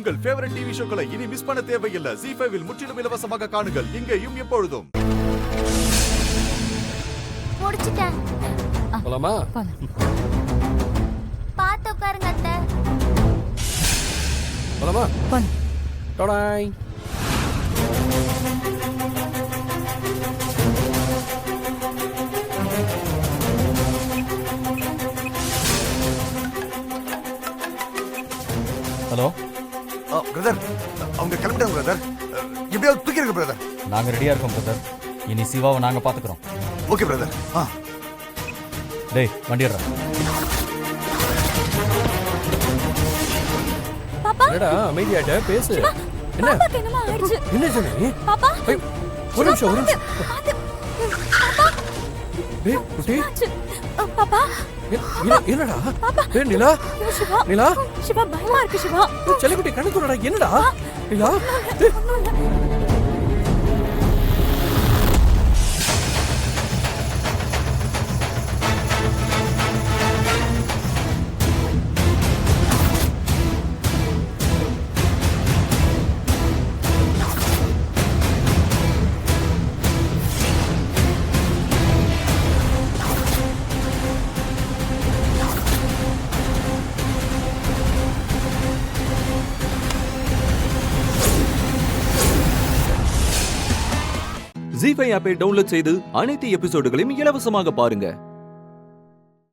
உங்கள் favourite TV ஷோக்களை இனி miss பண்ண தேவையில்லை. ZEE5 இல் முற்றிலும் இலவசமாக காணுங்கள். இங்கேயும் எப்பொழுதும். முடிச்சிட்டேன். போலாமா? பாத்து உட்காருங்க அத்தை. போலாமா? டடாய். ஹலோ பிரதர், அவங்க கிளம்பிட்டாங்க பிரதர். எப்படியாவது தூக்கிடுங்க பிரதர். நாங்க ரெடியா இருக்கோம் பிரதர். இனி சிவாவை நாங்க பாத்துக்கிறோம். Okay brother. டேய் வண்டி எடுறா. பாப்பா என்னடா அமைதியாட்ட பேசு. என்ன பாப்பாக்கு என்னமா ஆயிடுச்சு? என்ன சொன்னீ? பாப்பா ஒரு நிமிஷம். பாப்பா டேய் குட்டி, பாப்பா என்னடா? டேய் நிலா, சிவா நிலா, சிவா பயமா இருக்கு சிவா. செல்லக்குட்டி கண்ணு தூரடா. என்னடா நிலா? ZEE5 ஆப்பை டவுன்லோட் செய்து அனைத்து எபிசோடுகளையும் இலவசமாக பாருங்க.